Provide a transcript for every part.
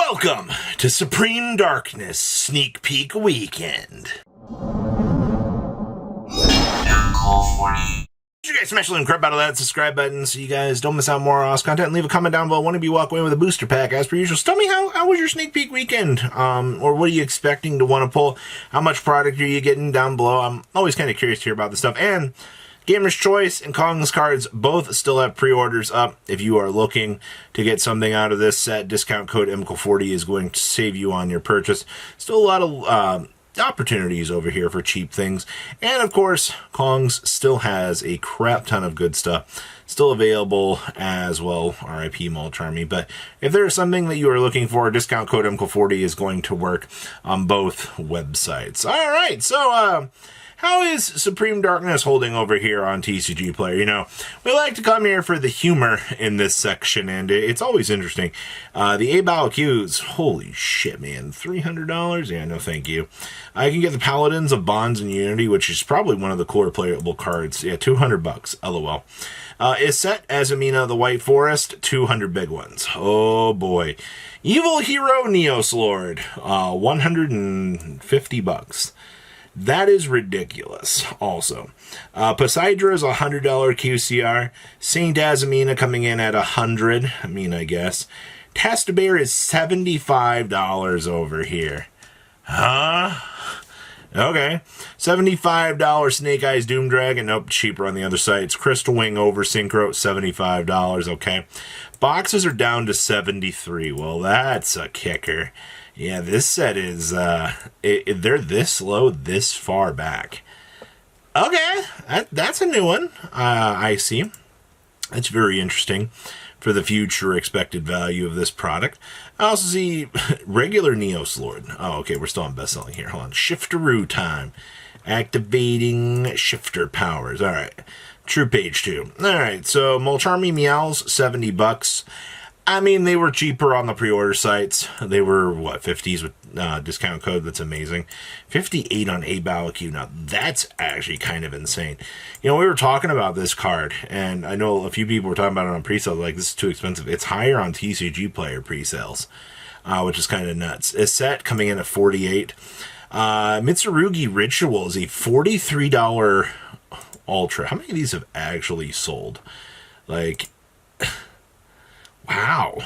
Welcome to Supreme Darkness Sneak Peek Weekend. You guys smash the link, crap out of that subscribe button so you guys don't miss out more awesome content, and leave a comment down below. One of you walk away with a booster pack as per usual. So tell me how was your sneak peek weekend, or what are you expecting to want to pull? How much product are you getting down below? I'm always kind of curious to hear about this stuff. And Gamer's Choice and Kong's cards both still have pre-orders up. If you are looking to get something out of this set, discount code MCO40 is going to save you on your purchase. Still a lot of opportunities over here for cheap things. And of course, Kong's still has a crap ton of good stuff still available as well. RIP Mulcharmy. But if there is something that you are looking for, discount code MCO40 is going to work on both websites. All right, so how is Supreme Darkness holding over here on TCG Player? You know, we like to come here for the humor in this section, and it's always interesting. The A-Bow Qs, holy shit, man, $300? Yeah, no thank you. I can get the Paladins of Bonds and Unity, which is probably one of the cooler playable cards. Yeah, $200, LOL. Is set as Amina the White Forest, 200 big ones. Oh boy. Evil Hero Neos Lord, $150. That is ridiculous, also. Poseidra is a $100 QCR. Saint Azamina coming in at $100. I mean, I guess. Tastabear is $75 over here. Huh? Okay. $75 Snake Eyes Doom Dragon. Nope, cheaper on the other side. It's Crystal Wing over Synchro, $75. Okay. Boxes are down to $73. Well, that's a kicker. Yeah, this set is, they're this low, this far back. Okay, that's a new one. I see. That's very interesting for the future expected value of this product. I also see regular Neos Lord. Oh, okay, we're still on best-selling here. Hold on. Shifteroo time. Activating shifter powers. All right. True page 2. All right, so Mulcharmy Meows, $70. I mean, they were cheaper on the pre-order sites. They were, what, 50s with discount code? That's amazing. 58 on A-Bow Q. Now, that's actually kind of insane. You know, we were talking about this card, and I know a few people were talking about it on pre-sale. Like, this is too expensive. It's higher on TCG Player pre-sales, which is kind of nuts. It's set coming in at 48. Mitsurugi Ritual is a $43 Ultra. How many of these have actually sold? Like, wow.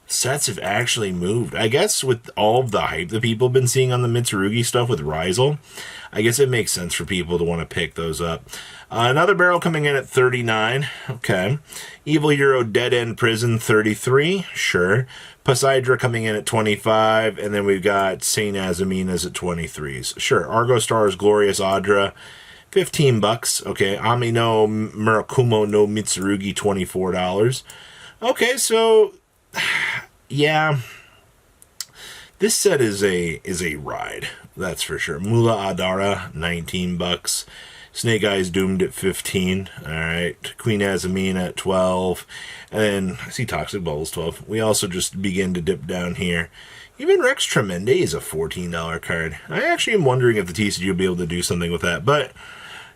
Sets have actually moved. I guess with all of the hype that people have been seeing on the Mitsurugi stuff with Rizal, I guess it makes sense for people to want to pick those up. Another barrel coming in at 39. Okay. Evil Hero Dead End Prison, 33. Sure. Poseidra coming in at 25. And then we've got Saint Azamina's at 23s. Sure. Argo Stars Glorious Audra, $15. Okay. Ami no Murakumo no Mitsurugi, $24. Okay, so yeah, this set is a ride, that's for sure. Mula Adara, $19. Snake Eyes Doomed at 15. All right, Queen Azamina at 12, and then I see Toxic Bubbles 12. We also just begin to dip down here. Even Rex Tremende is a $14 card. I actually am wondering if the TCG will be able to do something with that, but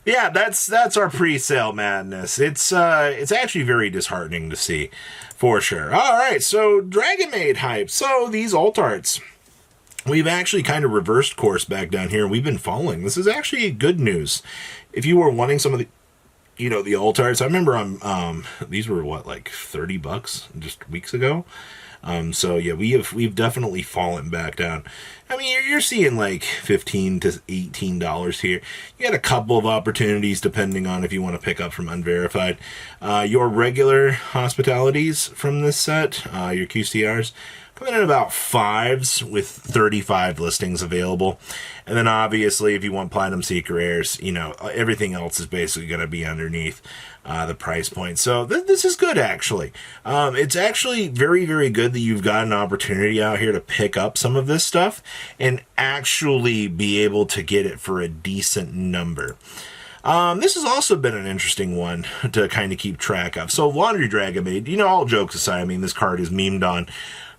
yeah, that's our pre-sale madness. It's actually very disheartening to see, for sure. All right, so Dragon Maid hype. So these alt arts, we've actually kind of reversed course back down here. We've been following. This is actually good news. If you were wanting some of the, you know, the alt arts, I remember these were what, like $30 just weeks ago. So yeah, we've definitely fallen back down. I mean, you're seeing like $15 to $18 here. You got a couple of opportunities depending on if you want to pick up from Unverified. Your regular hospitalities from this set, your QCRs, coming in about 5s with 35 listings available. And then obviously if you want Platinum Seeker Rares, you know, everything else is basically going to be underneath the price point. So this is good, actually. It's actually very, very good that you've got an opportunity out here to pick up some of this stuff and actually be able to get it for a decent number. This has also been an interesting one to kind of keep track of. So Laundry Dragon Maid, you know, all jokes aside, I mean, this card is memed on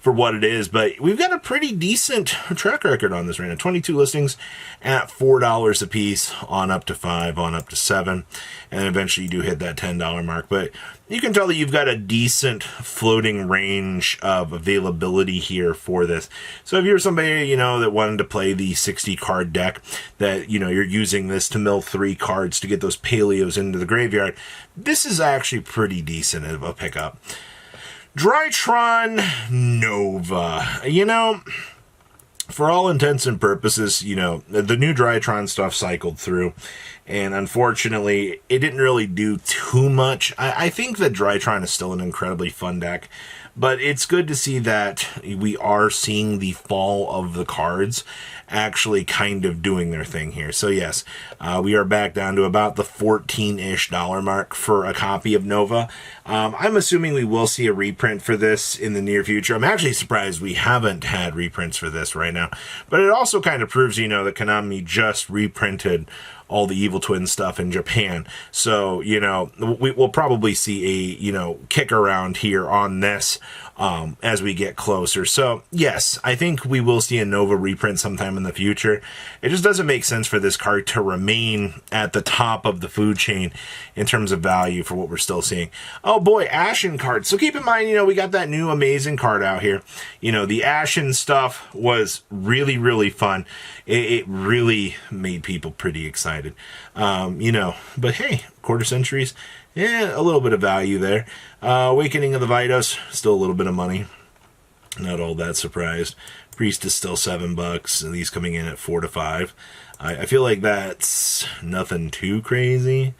for what it is, but we've got a pretty decent track record on this right now. 22 listings at $4 a piece, on up to 5, on up to 7, and eventually you do hit that $10 mark. But you can tell that you've got a decent floating range of availability here for this. So if you're somebody, you know, that wanted to play the 60 card deck, that, you know, you're using this to mill 3 cards to get those paleos into the graveyard, this is actually pretty decent of a pickup. Drytron Nova. You know, for all intents and purposes, you know, the new Drytron stuff cycled through, and unfortunately, it didn't really do too much. I think that Drytron is still an incredibly fun deck, but it's good to see that we are seeing the fall of the cards actually kind of doing their thing here. So yes, we are back down to about the $14-ish mark for a copy of Nova. I'm assuming we will see a reprint for this in the near future. I'm actually surprised we haven't had reprints for this right now, but it also kind of proves, you know, that Konami just reprinted all the Evil Twin stuff in Japan. So, you know, we'll probably see a, you know, kick around here on this as we get closer. So, yes, I think we will see a Nova reprint sometime in the future. It just doesn't make sense for this card to remain at the top of the food chain in terms of value for what we're still seeing. Oh boy, Ashen card. So keep in mind, you know, we got that new amazing card out here. You know, the Ashen stuff was really, really fun. It really made people pretty excited. You know, but hey, quarter centuries, yeah, a little bit of value there. Awakening of the Vidos, still a little bit of money. Not all that surprised. Priest is still $7, and these coming in at 4 to 5. I feel like that's nothing too crazy.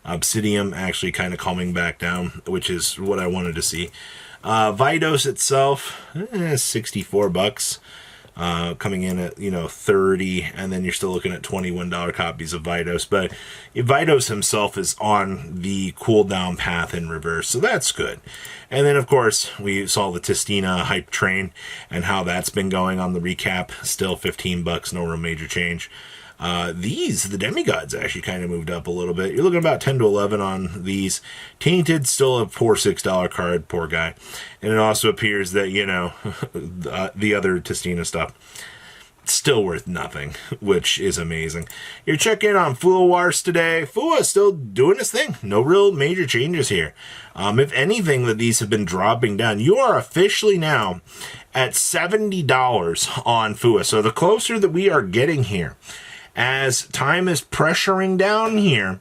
Obsidian actually kind of calming back down, which is what I wanted to see. Vidos itself, $64. Coming in at, you know, 30, and then you're still looking at $21 copies of Vidos. But Vidos himself is on the cooldown path in reverse, so that's good. And then, of course, we saw the Tistina hype train and how that's been going on the recap. Still $15, no real major change. The demigods actually kind of moved up a little bit. You're looking about 10 to 11 on these. Tainted, still a poor $6 card, poor guy. And it also appears that, you know, the other Tistina stuff, still worth nothing, which is amazing. You're checking on Fua Wars today. Fua is still doing his thing. No real major changes here. If anything, that these have been dropping down. You are officially now at $70 on Fua. So the closer that we are getting here, as time is pressuring down here,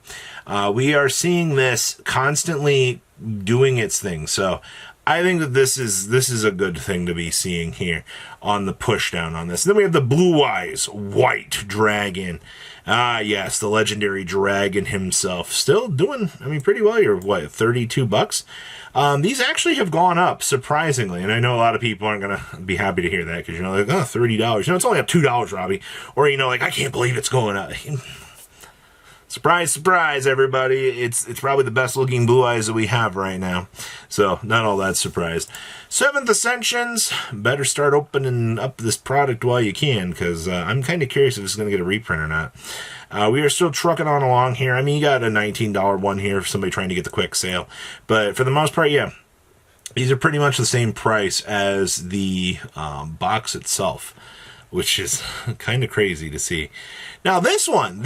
we are seeing this constantly doing its thing. So I think that this is a good thing to be seeing here on the push down on this. And then we have the Blue Eyes White Dragon. Ah, yes, the legendary dragon himself. Still doing, I mean, pretty well. You're, what, $32? These actually have gone up, surprisingly. And I know a lot of people aren't going to be happy to hear that because, you know, like, oh, $30. You know, it's only up $2, Robbie. Or, you know, like, I can't believe it's going up. Surprise, surprise, everybody. It's probably the best looking Blue Eyes that we have right now. So, not all that surprised. Seventh Ascensions. Better start opening up this product while you can, because I'm kind of curious if it's going to get a reprint or not. We are still trucking on along here. I mean, you got a $19 one here for somebody trying to get the quick sale. But for the most part, yeah, these are pretty much the same price as the box itself, which is kind of crazy to see. Now, this one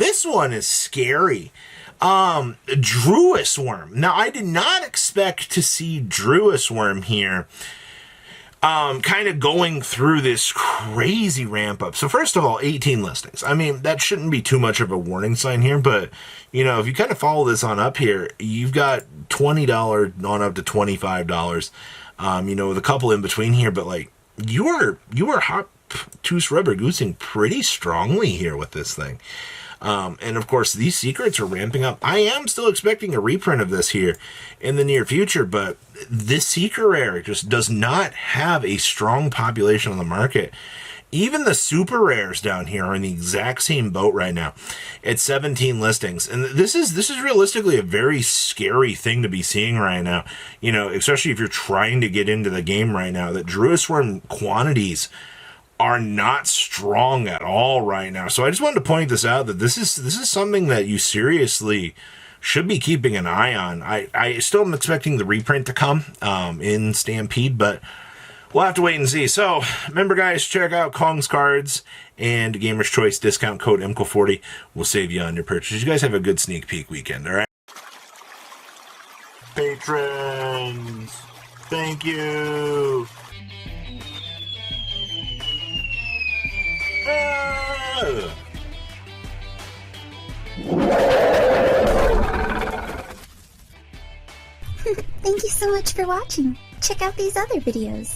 is scary. Druis Worm. Now, I did not expect to see Druis Worm here kind of going through this crazy ramp up. So first of all, 18 listings. I mean, that shouldn't be too much of a warning sign here, but, you know, if you kind of follow this on up here, you've got $20 on up to $25, you know, with a couple in between here, but, like, you are hot Toos rubber goosing pretty strongly here with this thing. And of course, these secrets are ramping up. I am still expecting a reprint of this here in the near future, but this secret rare just does not have a strong population on the market. Even the super rares down here are in the exact same boat right now at 17 listings. And this is realistically a very scary thing to be seeing right now. You know, especially if you're trying to get into the game right now, that Druis Worm quantities are not strong at all right now. So I just wanted to point this out, that this is something that you seriously should be keeping an eye on. I still am expecting the reprint to come in Stampede, but We'll have to wait and see. So, remember, guys, check out Kong's Cards and Gamer's Choice discount code MCO40 will save you on your purchase. You guys have a good sneak peek weekend, all right? Patrons, thank you. Thank you so much for watching. Check out these other videos.